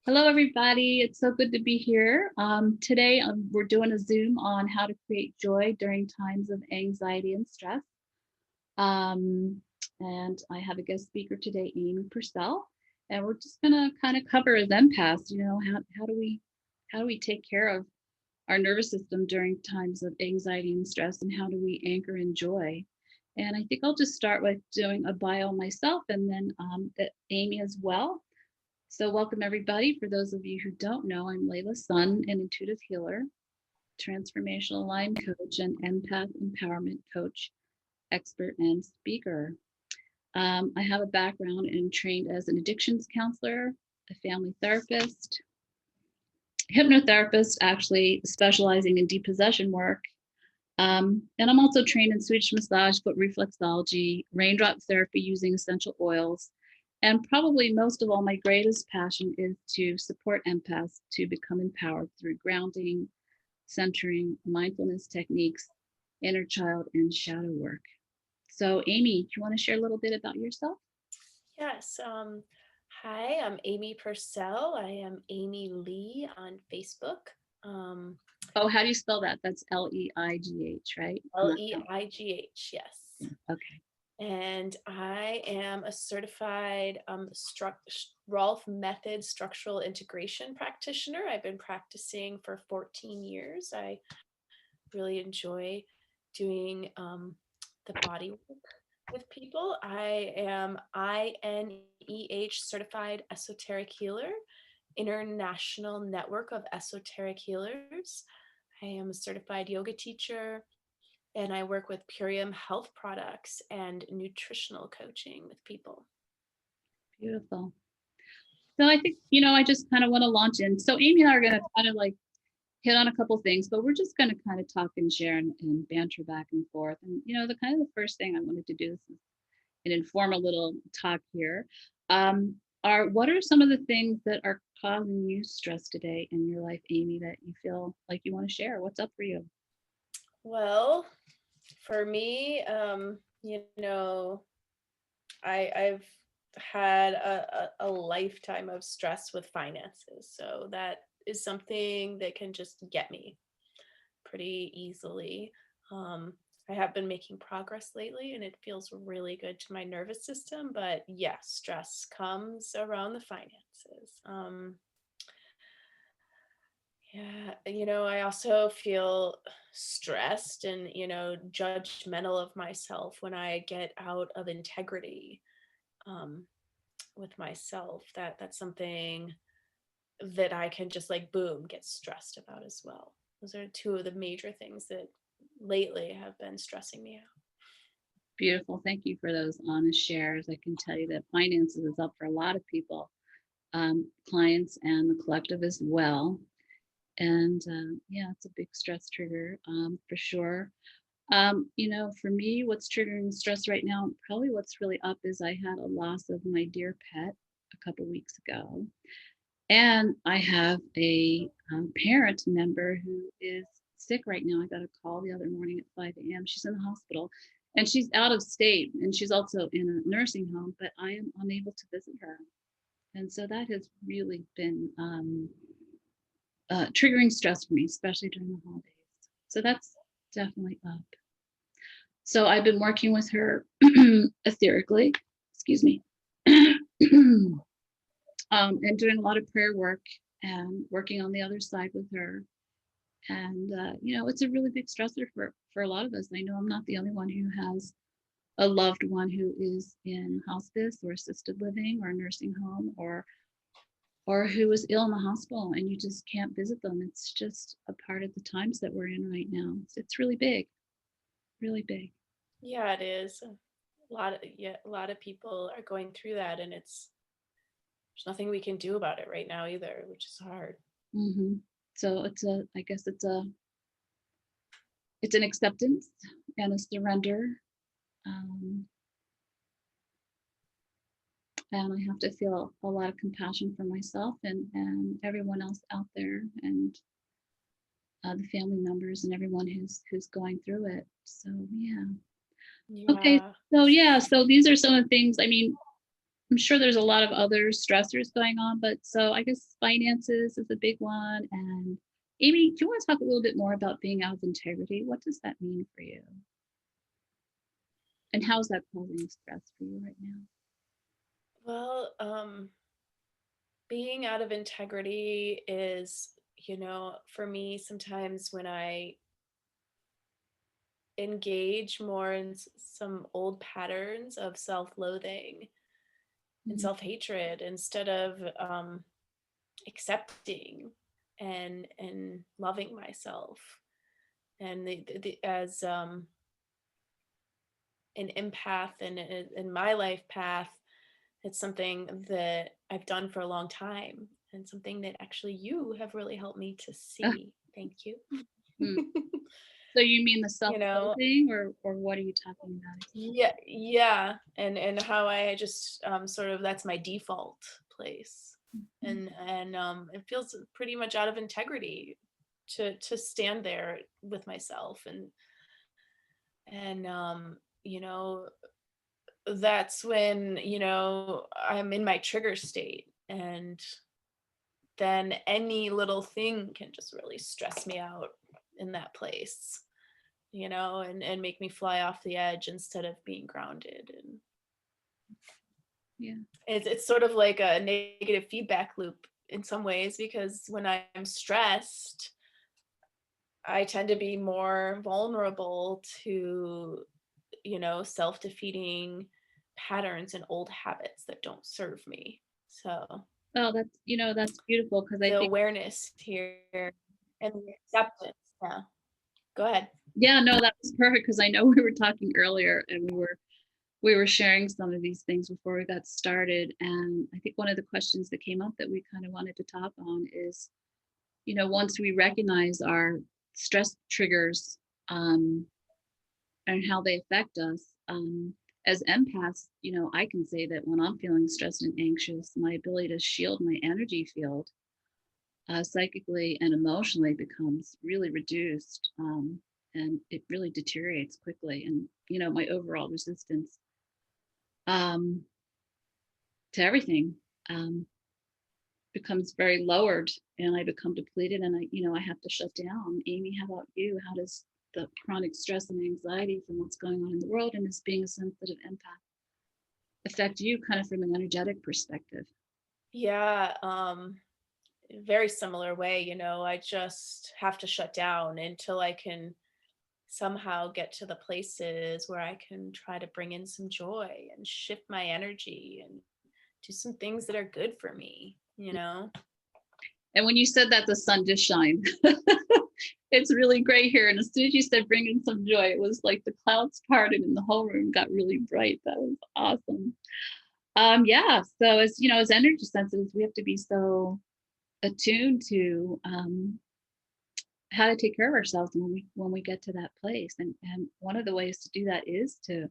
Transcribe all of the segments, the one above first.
Hello, everybody. It's so good to be here. Today, we're doing a Zoom on how to create joy during times of anxiety and stress. Um, and I have a guest speaker today, Amy Purcell, and we're just going to kind of cover as empaths, how do we take care of our nervous system during times of anxiety and stress, and how do we anchor in joy? And I think I'll just start with doing a bio myself, and then Amy as well. So welcome everybody. For those of you who don't know, I'm Leila Sun, an intuitive healer, transformational aligned coach, and empath empowerment coach, expert, and speaker. I have a background and trained as an addictions counselor, a family therapist, hypnotherapist, actually specializing in depossession work. And I'm also trained in Swedish massage, foot reflexology, raindrop therapy using essential oils. And probably most of all, my greatest passion is to support empaths to become empowered through grounding, centering, mindfulness techniques, inner child, and shadow work. So, Amy, do you want to share a little bit about yourself? Yes. Hi, I'm Amy Purcell. I am Amy Leigh on Facebook. Um, Oh, how do you spell that? That's Leigh, right? Leigh, yes. Okay. And I am a certified Rolf Method structural integration practitioner. I've been practicing for 14 years. I really enjoy doing the body work with people. I am INEH certified esoteric healer, international network of esoteric healers. I am a certified yoga teacher, and I work with Purium health products and nutritional coaching with people. Beautiful. So I think, I just kind of want to launch in. So Amy and I are going to kind of like hit on a couple things, but we're just going to kind of talk and share and banter back and forth. And, the first thing I wanted to do is an informal little talk here. What are some of the things that are causing you stress today in your life, Amy, that you feel like you want to share? What's up for you? Well, for me, I've had a lifetime of stress with finances. So that is something that can just get me pretty easily. Um, I have been making progress lately and it feels really good to my nervous system. But yes, stress comes around the finances. Yeah, I also feel stressed and, judgmental of myself when I get out of integrity. Um, with myself, that's something that I can just like boom get stressed about as well. Those are two of the major things that lately have been stressing me out. Beautiful. Thank you for those honest shares. I can tell you that finances is up for a lot of people, clients and the collective as well. And yeah, it's a big stress trigger for sure. For me, what's triggering stress right now, probably what's really up is I had a loss of my dear pet a couple weeks ago. And I have a parent member who is sick right now. I got a call the other morning at 5 a.m. She's in the hospital and she's out of state and she's also in a nursing home, but I am unable to visit her. And so that has really been triggering stress for me, especially during the holidays. So that's definitely up. So I've been working with her etherically, excuse me, and doing a lot of prayer work and working on the other side with her. And, it's a really big stressor for a lot of us. I know I'm not the only one who has a loved one who is in hospice or assisted living or nursing home or who is ill in the hospital and you just can't visit them. It's just a part of the times that we're in right now. It's really big, really big. Yeah, it is. A lot of people are going through that, and there's nothing we can do about it right now either, which is hard. Mm-hmm. So I guess it's an acceptance and a surrender. Um, and I have to feel a lot of compassion for myself and everyone else out there and the family members and everyone who's going through it. So yeah. Okay. Yeah. So yeah. So these are some of the things. I mean, I'm sure there's a lot of other stressors going on, but so I guess finances is a big one. And Amy, do you want to talk a little bit more about being out of integrity? What does that mean for you? And how is that causing stress for you right now? Well, being out of integrity is, for me, sometimes when I engage more in some old patterns of self-loathing and Mhm. self-hatred instead of accepting and loving myself. And as an empath and in my life path, it's something that I've done for a long time and something that actually you have really helped me to see. Thank you. Mm. So you mean the you know, self-loathing or what are you talking about exactly? yeah, and how I just sort of that's my default place, Mhm. and it feels pretty much out of integrity to stand there with myself and that's when I'm in my trigger state, and then any little thing can just really stress me out in that place, and make me fly off the edge instead of being grounded. And Yeah. it's sort of like a negative feedback loop in some ways, because when I'm stressed, I tend to be more vulnerable to, self-defeating patterns and old habits that don't serve me. So Oh, that's beautiful because I the think awareness here and the acceptance. Yeah. Go ahead. yeah, no, that was perfect because I know we were talking earlier and we were sharing some of these things before we got started. And I think one of the questions that came up that we kind of wanted to talk on is, once we recognize our stress triggers, um, and how they affect us, as empaths, I can say that when I'm feeling stressed and anxious, my ability to shield my energy field, psychically and emotionally, becomes really reduced. And it really deteriorates quickly. And, my overall resistance, um, to everything, um, becomes very lowered, and I become depleted, and I have to shut down. Amy, how about you? How does the chronic stress and anxiety from what's going on in the world and as being a sensitive empath affect you kind of from an energetic perspective? Yeah. Very similar way, I just have to shut down until I can somehow get to the places where I can try to bring in some joy and shift my energy and do some things that are good for me. And when you said that, the sun just shined. It's really great here. And as soon as you said bring in some joy, it was like the clouds parted and the whole room got really bright. That was awesome. Yeah. So as energy sensitives, we have to be so attuned to, how to take care of ourselves when we get to that place. And one of the ways to do that is to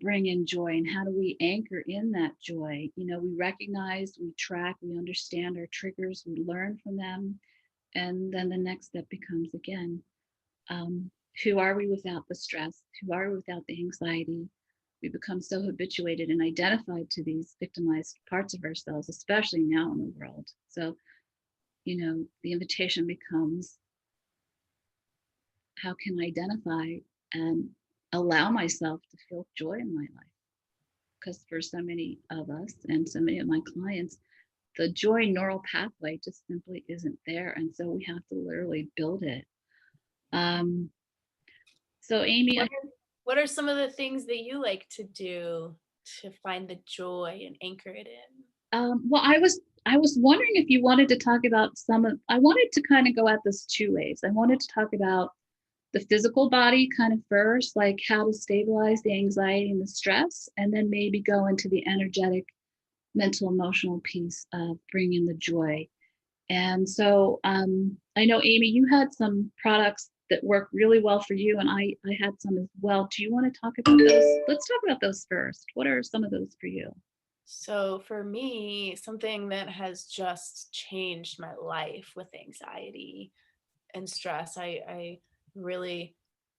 bring in joy. And how do we anchor in that joy? We recognize, we track, we understand our triggers, we learn from them. And then the next step becomes, again, um, who are we without the stress? Who are we without the anxiety? We become so habituated and identified to these victimized parts of ourselves, especially now in the world. So, the invitation becomes, how can I identify and allow myself to feel joy in my life? Because for so many of us and so many of my clients, the joy neural pathway just simply isn't there. And so we have to literally build it. Um, so, Amy, What are some of the things that you like to do to find the joy and anchor it in? well, I was wondering if you wanted to talk about I wanted to kind of go at this two ways. I wanted to talk about the physical body kind of first, like how to stabilize the anxiety and the stress, and then maybe go into the energetic, mental, emotional piece of bringing the joy. And so, I know, Amy, you had some products that work really well for you, and I had some as well. Do you want to talk about those? Let's talk about those first. What are some of those for you? So for me, something that has just changed my life with anxiety and stress, I really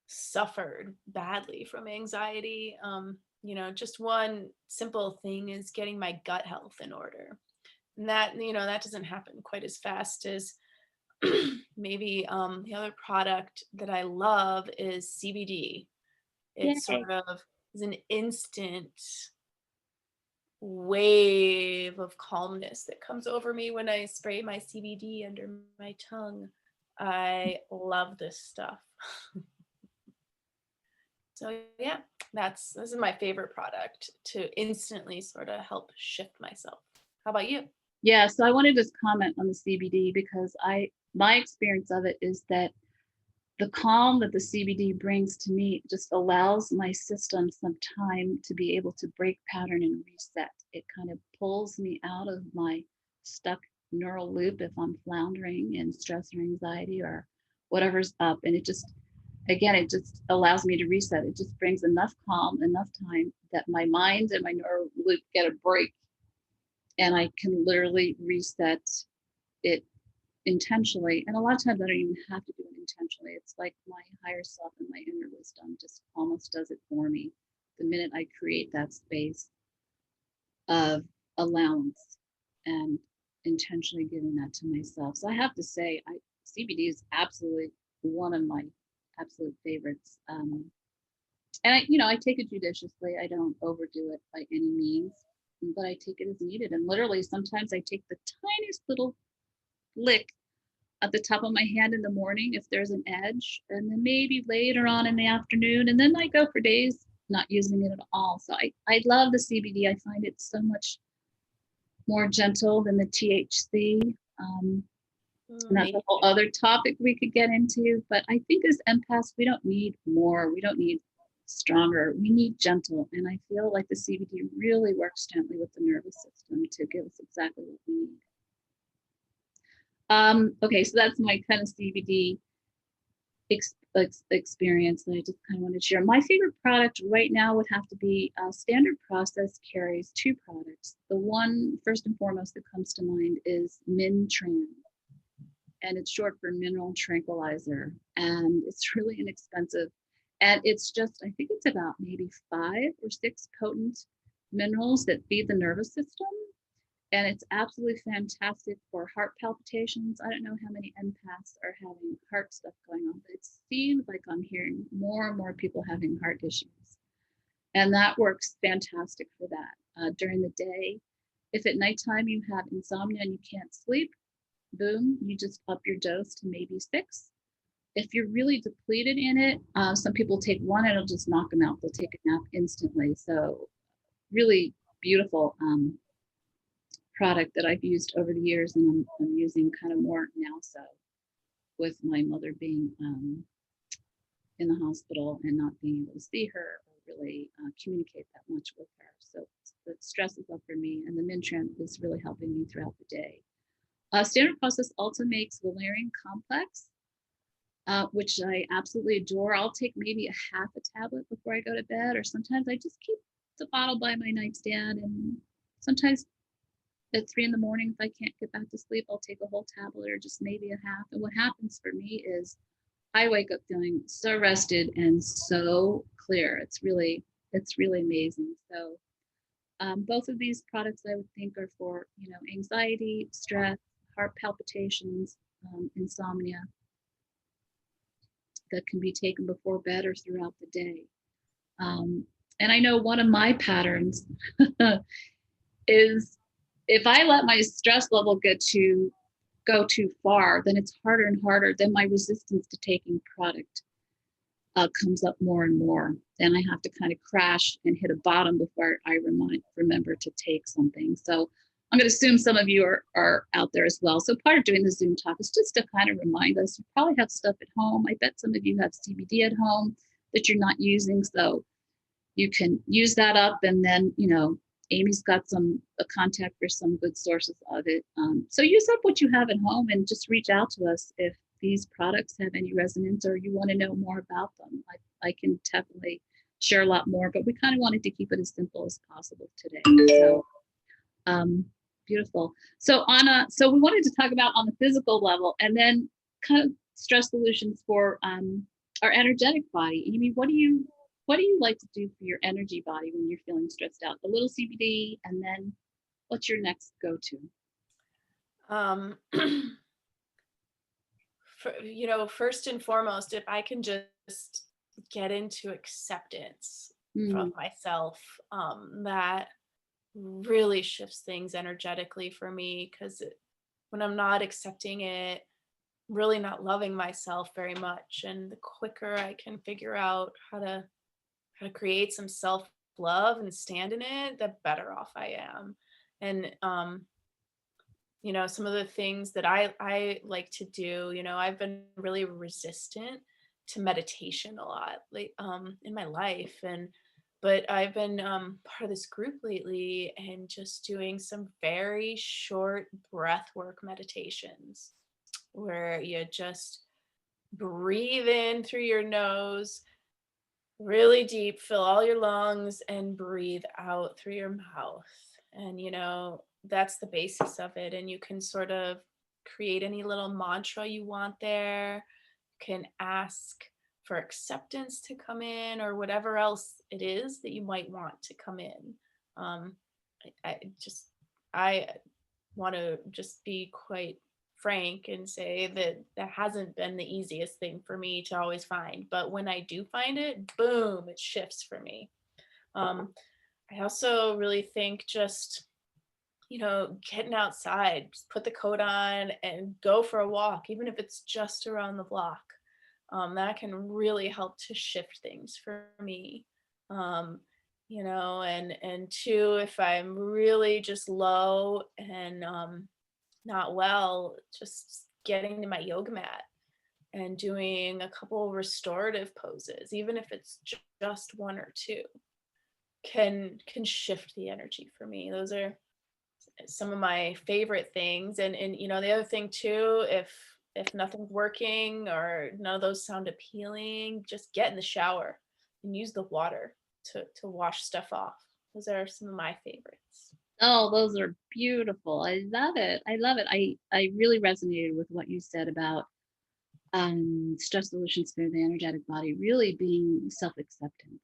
suffered badly from anxiety. just one simple thing is getting my gut health in order. And that, that doesn't happen quite as fast as maybe the other product that I love is CBD. It's Yay. sort of is an instant wave of calmness that comes over me when I spray my CBD under my tongue. I love this stuff. So yeah, this is my favorite product to instantly sort of help shift myself. How about you? Yeah, so I want to just comment on the CBD because my experience of it is that the calm that the CBD brings to me just allows my system some time to be able to break pattern and reset. It kind of pulls me out of my stuck neural loop if I'm floundering in stress or anxiety or whatever's up. And it just, again, it just allows me to reset. It just brings enough calm, enough time that my mind and my neural loop get a break and I can literally reset it intentionally. And a lot of times I don't even have to do it intentionally. It's like my higher self and my inner wisdom just almost does it for me the minute I create that space of allowance and intentionally giving that to myself. So I have to say, CBD is absolutely one of my absolute favorites. And I take it judiciously. I don't overdo it by any means, but I take it as needed. And literally, sometimes I take the tiniest little lick at the top of my hand in the morning if there's an edge, and then maybe later on in the afternoon, and then I go for days not using it at all. So I love the CBD. I find it so much more gentle than the THC. And that's a whole other topic we could get into. But I think as empaths, we don't need more. We don't need stronger. We need gentle. And I feel like the CBD really works gently with the nervous system to give us exactly what we need. Okay, so that's my kind of CBD experience that I just kind of wanted to share. My favorite product right now would have to be Standard Process carries two products. The one, first and foremost, that comes to mind is Mintran, and it's short for mineral tranquilizer, and it's really inexpensive. And it's just, I think it's about maybe 5 or 6 potent minerals that feed the nervous system. And it's absolutely fantastic for heart palpitations. I don't know how many empaths are having heart stuff going on, but it seems like I'm hearing more and more people having heart issues. And that works fantastic for that. During the day, if at nighttime you have insomnia and you can't sleep, boom, you just up your dose to maybe 6. If you're really depleted in it, some people take one and it'll just knock them out. They'll take a nap instantly. So really beautiful product that I've used over the years, and I'm using kind of more now. So with my mother being in the hospital and not being able to see her or really communicate that much with her. So the stress is up for me, and the Mintran is really helping me throughout the day. Standard Process also makes valerian complex, which I absolutely adore. I'll take maybe a half a tablet before I go to bed, or sometimes I just keep the bottle by my nightstand, and sometimes at 3 in the morning, if I can't get back to sleep, I'll take a whole tablet or just maybe a half. And what happens for me is I wake up feeling so rested and so clear. It's really amazing. So both of these products I would think are for, anxiety, stress, heart palpitations, insomnia, that can be taken before bed or throughout the day. And I know one of my patterns is if I let my stress level go too far, then it's harder and harder. Then my resistance to taking product comes up more and more. Then I have to kind of crash and hit a bottom before I remember to take something. So I'm going to assume some of you are out there as well. So part of doing the Zoom talk is just to kind of remind us, you probably have stuff at home. I bet some of you have CBD at home that you're not using. So you can use that up, and then, Amy's got a contact for some good sources of it. So use up what you have at home and just reach out to us if these products have any resonance or you want to know more about them. I can definitely share a lot more, but we kind of wanted to keep it as simple as possible today. So beautiful. So so we wanted to talk about on the physical level, and then kind of stress solutions for our energetic body. Amy, what do you what do you like to do for your energy body when you're feeling stressed out? A little CBD, and then what's your next go-to? Um, first and foremost, if I can just get into acceptance Mm, of myself, that really shifts things energetically for me because when I'm not accepting it, really not loving myself very much, and the quicker I can figure out how to create some self love and stand in it, the better off I am. And some of the things that I like to do, I've been really resistant to meditation a lot, like in my life, but I've been part of this group lately and just doing some very short breath work meditations where you just breathe in through your nose really deep, fill all your lungs, and breathe out through your mouth. And, that's the basis of it. And you can sort of create any little mantra you want there, can ask for acceptance to come in or whatever else it is that you might want to come in. Um, I want to just be quite frank and say that that hasn't been the easiest thing for me to always find. But when I do find it, boom, it shifts for me. Um, I also really think just, getting outside, just put the coat on and go for a walk, even if it's just around the block. That can really help to shift things for me. Um, and two, if I'm really just low and not well, just getting to my yoga mat and doing a couple restorative poses, even if it's just one or two, can shift the energy for me. Those are some of my favorite things. And the other thing too, if nothing's working or none of those sound appealing, just get in the shower and use the water to wash stuff off. Those are some of my favorites. oh, those are beautiful. I love it. I love it. I really resonated with what you said about stress solutions for the energetic body really being self-acceptance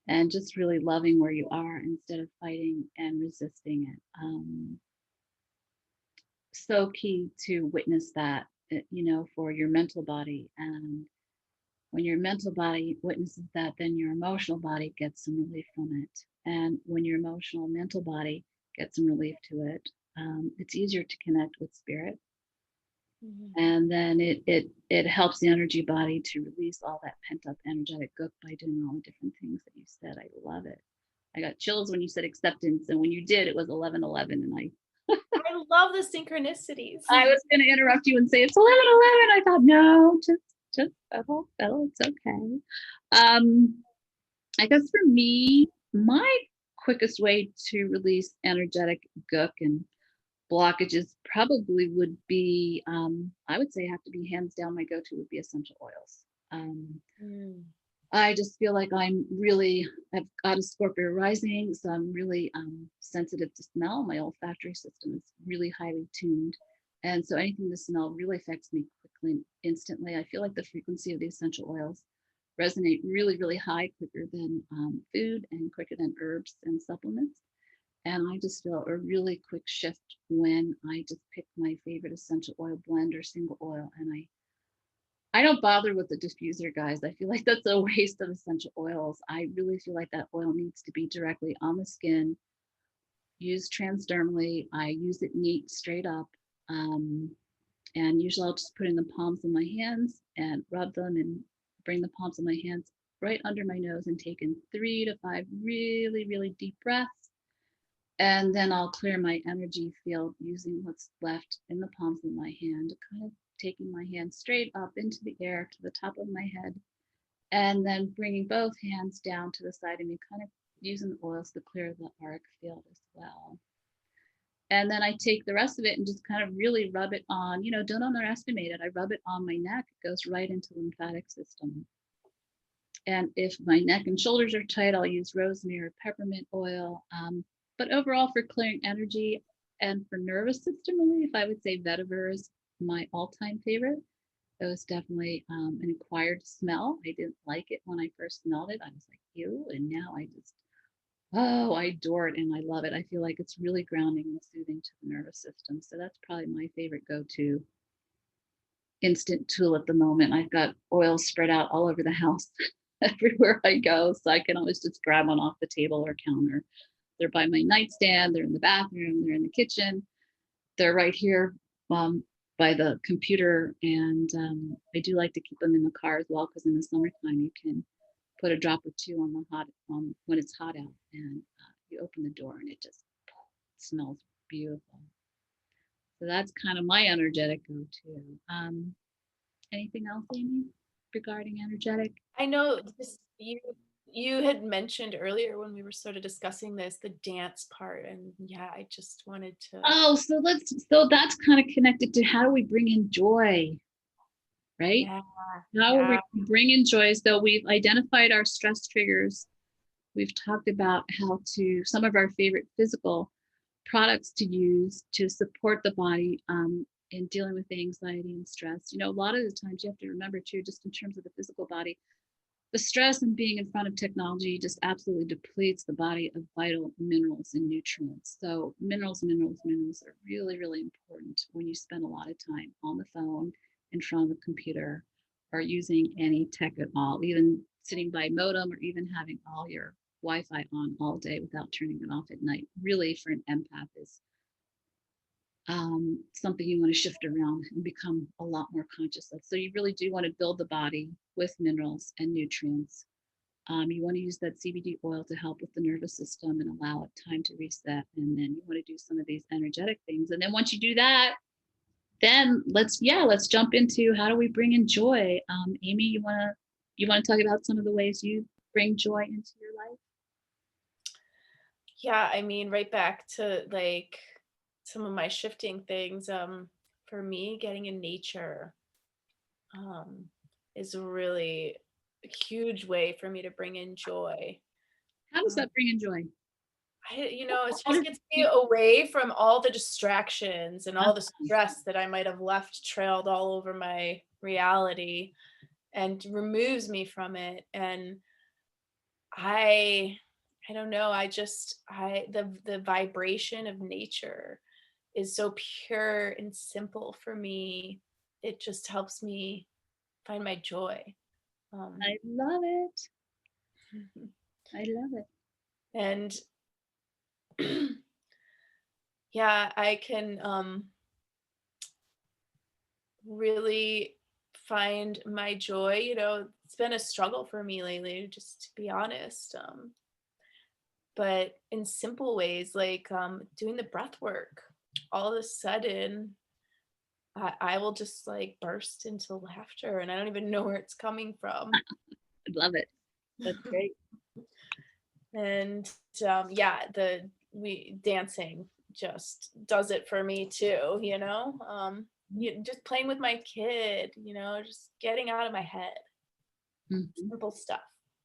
and just really loving where you are instead of fighting and resisting it. So key to witness that, for your mental body. And when your mental body witnesses that, then your emotional body gets some relief from it. And when your emotional mental body gets some relief to it, it's easier to connect with spirit. Mhm. And then it helps the energy body to release all that pent up energetic gook by doing all the different things that you said. I love it. I got chills when you said acceptance, and when you did, it was 11:11, and I love the synchronicities. I was going to interrupt you and say it's 11:11. I thought no, just settle. It's okay. I guess for me, my quickest way to release energetic gook and blockages probably would be, I would say, have to be hands down. My go-to would be essential oils. Mm. I just feel like I've got a Scorpio rising, so I'm really sensitive to smell. My olfactory system is really highly tuned. And so anything to smell really affects me quickly and instantly. I feel like the frequency of the essential oils resonate really, really high, quicker than food and quicker than herbs and supplements. And I just feel a really quick shift when I just pick my favorite essential oil blend or single oil, and I don't bother with the diffuser, guys. I feel like that's a waste of essential oils. I really feel like that oil needs to be directly on the skin, used transdermally. I use it neat, straight up. Um, and usually I'll just put in the palms of my hands and rub them and bring the palms of my hands right under my nose and take in 3 to 5 really, really deep breaths. And then I'll clear my energy field using what's left in the palms of my hand, kind of taking my hand straight up into the air to the top of my head, and then bringing both hands down to the side of me, kind of using the oils to clear the auric field as well. And then I take the rest of it and just kind of really rub it on, don't underestimate it. I rub it on my neck, it goes right into the lymphatic system. And if my neck and shoulders are tight, I'll use rosemary or peppermint oil. But overall, for clearing energy and for nervous system relief, I would say vetiver is my all-time favorite. It was definitely an acquired smell. I didn't like it when I first smelled it. I was like, you. And now I adore it and I love it. I feel like it's really grounding and soothing to the nervous system. So that's probably my favorite go-to instant tool at the moment. I've got oil spread out all over the house everywhere I go. So I can always just grab one off the table or counter. They're by my nightstand, they're in the bathroom, they're in the kitchen, they're right here by the computer. And I do like to keep them in the car as well, because in the summertime you can put a drop or two on the hot when it's hot out, and you open the door and it just smells beautiful. So that's kind of my energetic go-to. Anything else, Amy, regarding energetic? I know this, you had mentioned earlier when we were sort of discussing this, the dance part, and yeah, I just wanted to. Oh, so that's kind of connected to how do we bring in joy, right? Yeah, How yeah, we bring in joy. So we've identified our stress triggers. We've talked about some of our favorite physical products to use to support the body in dealing with anxiety and stress. A lot of the times you have to remember too, just in terms of the physical body, the stress and being in front of technology just absolutely depletes the body of vital minerals and nutrients. So minerals are really, really important when you spend a lot of time on the phone, in front of the computer, or using any tech at all, even sitting by modem, or even having all your Wi-Fi on all day without turning it off at night. Really, for an empath, is something you want to shift around and become a lot more conscious of. So you really do want to build the body with minerals and nutrients. You want to use that CBD oil to help with the nervous system and allow it time to reset. And then you want to do some of these energetic things. And then once you do that, then let's jump into how do we bring in joy. Amy, you want to talk about some of the ways you bring joy into your life? yeah. I mean, right back to like some of my shifting things. For me, getting in nature um, is really a huge way for me to bring in joy. How does Um, that bring in joy? it just gets me away from all the distractions and all the stress that I might have left trailed all over my reality, and removes me from it. And I I don't know, the vibration of nature is so pure and simple for me. It just helps me find my joy. Um, I love it. I love it. and yeah, I can really find my joy. It's been a struggle for me lately, just to be honest. But in simple ways, like doing the breath work, all of a sudden, I will just like burst into laughter, and I don't even know where it's coming from. I love it. That's great. And yeah, the we dancing just does it for me too. Just playing with my kid, just getting out of my head. Mhm. Simple stuff.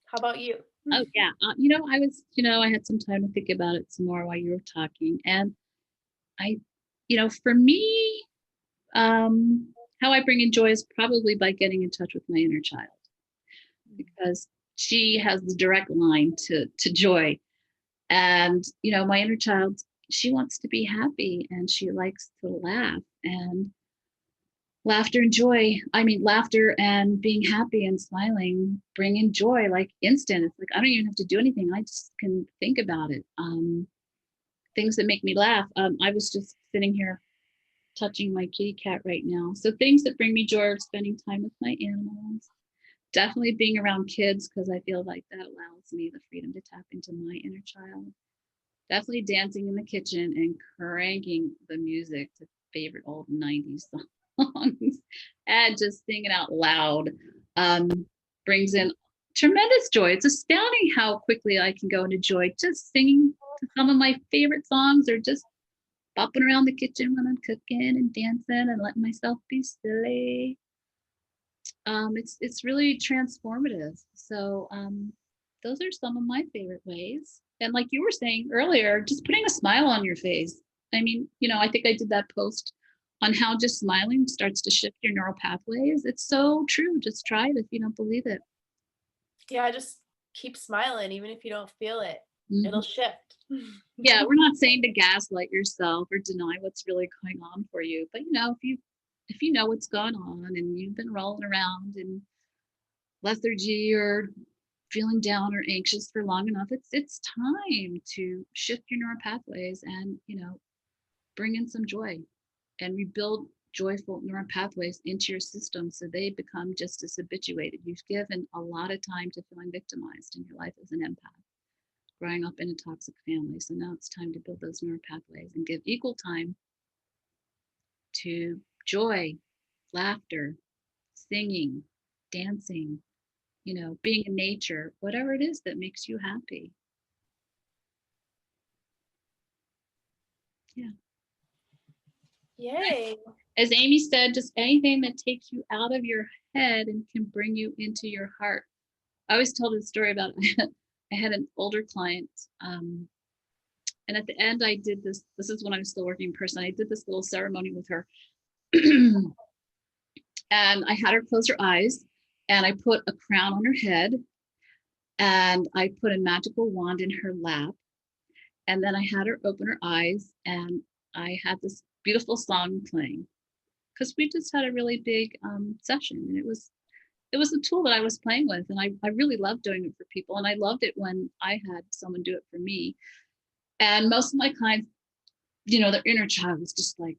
How about you? Oh yeah. I had some time to think about it some more while you were talking. And I, for me, how I bring in joy is probably by getting in touch with my inner child, because she has the direct line to joy. And, my inner child, she wants to be happy and she likes to laugh. And laughter and being happy and smiling bring in joy like instant. It's like I don't even have to do anything, I just can think about it. Things that make me laugh. I was just sitting here touching my kitty cat right now. So things that bring me joy are spending time with my animals, definitely being around kids, because I feel like that allows me the freedom to tap into my inner child. Definitely dancing in the kitchen and cranking the music to favorite old 90s songs and just singing out loud um, brings in tremendous joy. It's astounding how quickly I can go into joy just singing to some of my favorite songs, or just bopping around the kitchen when I'm cooking and dancing and letting myself be silly. It's really transformative. So those are some of my favorite ways. And like you were saying earlier, just putting a smile on your face. I mean, I think I did that post on how just smiling starts to shift your neural pathways. It's so true. Just try it if you don't believe it. Yeah, just keep smiling even if you don't feel it. It'll Mhm. shift. Yeah, we're not saying to gaslight yourself or deny what's really going on for you, but, if you know what's going on and you've been rolling around in lethargy or feeling down or anxious for long enough, it's time to shift your neural pathways and, bring in some joy and rebuild joyful neural pathways into your system so they become just as habituated. You've given a lot of time to feeling victimized in your life as an empath, growing up in a toxic family. So now it's time to build those neural pathways and give equal time to joy, laughter, singing, dancing, being in nature, whatever it is that makes you happy. Yeah. Yay. As Amy said, just anything that takes you out of your head and can bring you into your heart. I always told a story about I had an older client, and at the end I did this. This is when I was still working in person. I did this little ceremony with her, and I had her close her eyes, and I put a crown on her head, and I put a magical wand in her lap, and then I had her open her eyes, and I had this beautiful song playing because we just had a really big session, and it was a tool that I was playing with, and I really loved doing it for people, and I loved it when I had someone do it for me. And most of my clients, their inner child was just like,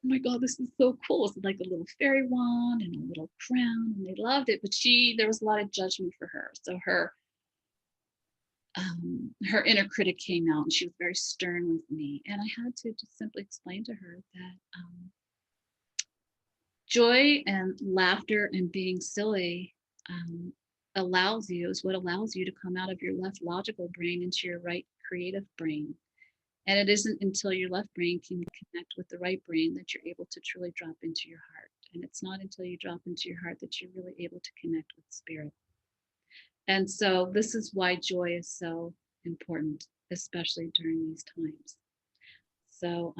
oh my God, this is so cool. It's like a little fairy wand and a little crown, and they loved it. But there was a lot of judgment for her. So her inner critic came out, and she was very stern with me. And I had to just simply explain to her that joy and laughter and being silly um, is what allows you to come out of your left logical brain into your right creative brain. And it isn't until your left brain can connect with the right brain that you're able to truly drop into your heart. And it's not until you drop into your heart that you're really able to connect with spirit. And so this is why joy is so important, especially during these times. So,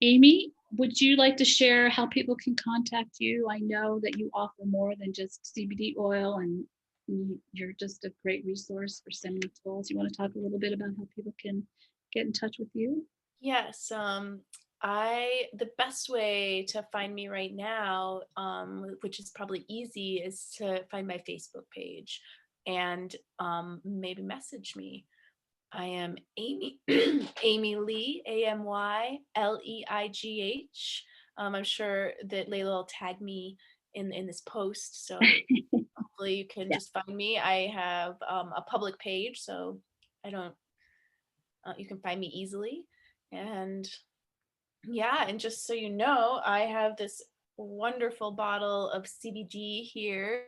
Amy, would you like to share how people can contact you? I know that you offer more than just CBD oil, and you're just a great resource for semi-tools. You want to talk a little bit about how people can get in touch with you? Yes, the best way to find me right now, which is probably easy, is to find my Facebook page and maybe message me. I am Amy Amy Leigh, AMYLEIGH. I'm sure that Leila will tag me in this post, so hopefully you can Yeah. just find me. I have a public page, so I don't. You can find me easily, and yeah, and just so you know, I have this wonderful bottle of CBD here,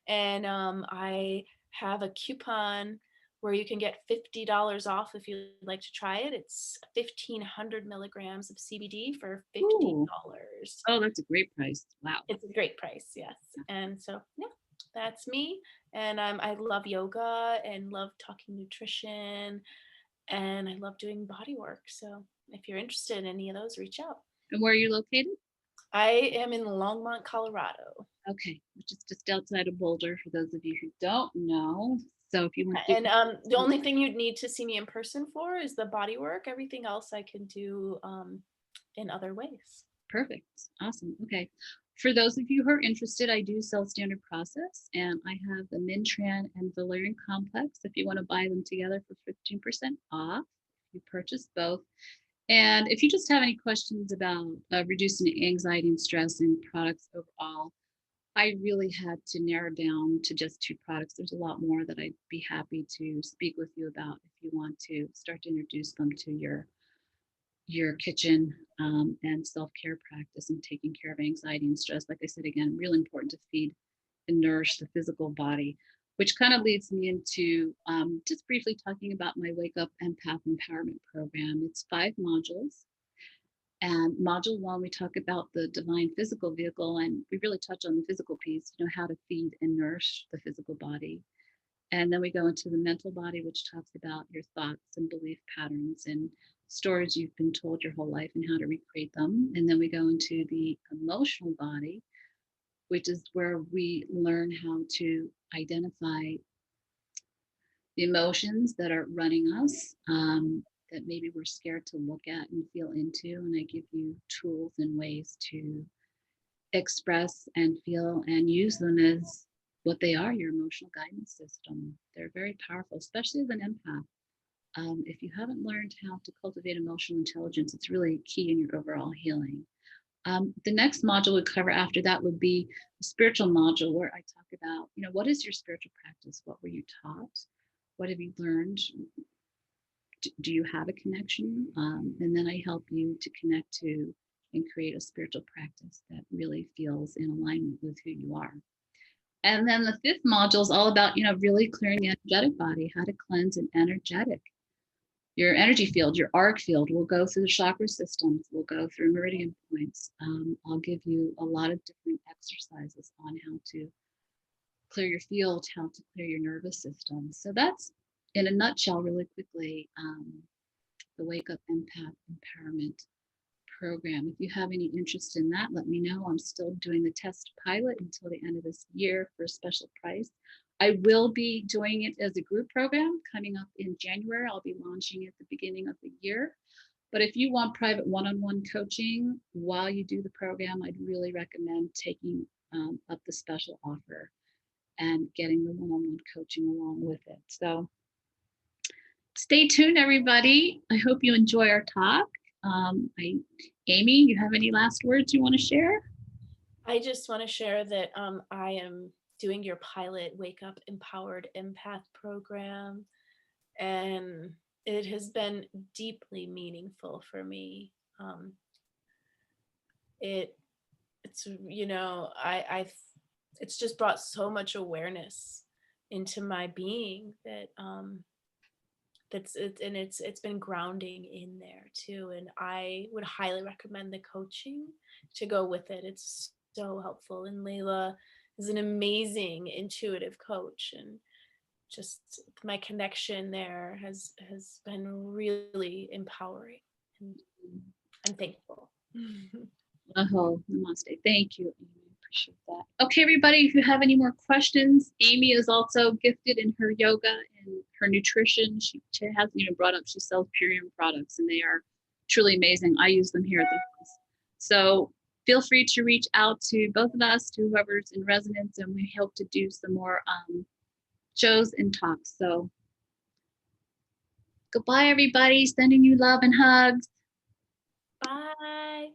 and I have a coupon where you can get $50 off if you'd like to try it. It's 1,500 milligrams of CBD for Ooh. $50. Oh, that's a great price. Wow. It's a great price, yes. And so, yeah, that's me. And I love yoga and love talking nutrition, and I love doing body work. So if you're interested in any of those, reach out. And where are you located? I am in Longmont, Colorado. Okay, which is just outside of Boulder for those of you who don't know. So if you want to And the only thing you'd need to see me in person for is the body work. Everything else I can do in other ways. perfect. Awesome. Okay. For those of you who are interested, I do sell standard process, and I have the Mintran and Valerian complex if you want to buy them together for 15% off. You purchase both. And if you just have any questions about reducing anxiety and stress and products overall, I really had to narrow down to just 2 products. There's a lot more that I'd be happy to speak with you about if you want to start to introduce them to your kitchen and self-care practice and taking care of anxiety and stress. Like I said, again, really important to feed and nourish the physical body, which kind of leads me into just briefly talking about my Wake Up Empath Empowerment Program. It's 5 modules. And module 1, we talk about the divine physical vehicle, and we really touch on the physical piece, how to feed and nourish the physical body. And then we go into the mental body, which talks about your thoughts and belief patterns and stories you've been told your whole life and how to recreate them. And then we go into the emotional body, which is where we learn how to identify the emotions that are running us, that maybe we're scared to look at and feel into. And I give you tools and ways to express and feel and use them as what they are, your emotional guidance system. They're very powerful, especially as an empath. If you haven't learned how to cultivate emotional intelligence, it's really key in your overall healing. The next module we cover after that would be a spiritual module where I talk about, what is your spiritual practice? What were you taught? What have you learned? Do you have a connection? And then I help you to connect to and create a spiritual practice that really feels in alignment with who you are. And then the fifth module is all about, really clearing the energetic body, how to cleanse an energetic. Your energy field, your arc field, will go through the chakra systems, we'll go through meridian points. I'll give you a lot of different exercises on how to clear your field, how to clear your nervous system. So that's, in a nutshell, really quickly, the Wake Up Empath Empowerment Program. If you have any interest in that, let me know. I'm still doing the test pilot until the end of this year for a special price. I will be doing it as a group program coming up in January. I'll be launching it at the beginning of the year. But if you want private one-on-one coaching while you do the program, I'd really recommend taking up the special offer and getting the one-on-one coaching along with it. So stay tuned, everybody. I hope you enjoy our talk. Amy, you have any last words you want to share? I just want to share that I am doing your pilot Wake Up Empowered Empath program, and it has been deeply meaningful for me. It's it's just brought so much awareness into my being that it's been grounding in there too, and I would highly recommend the coaching to go with it. It's so helpful, and Leila is an amazing intuitive coach, and just my connection there has been really empowering, and I'm thankful. Oh, namaste. Thank you, Amy. Appreciate that. Okay, everybody, if you have any more questions, Amy is also gifted in her yoga and her nutrition. She hasn't even brought up, she sells Purium products, and they are truly amazing. I use them here at the house. So feel free to reach out to both of us, to whoever's in residence, and we hope to do some more shows and talks. So goodbye, everybody. Sending you love and hugs. Bye.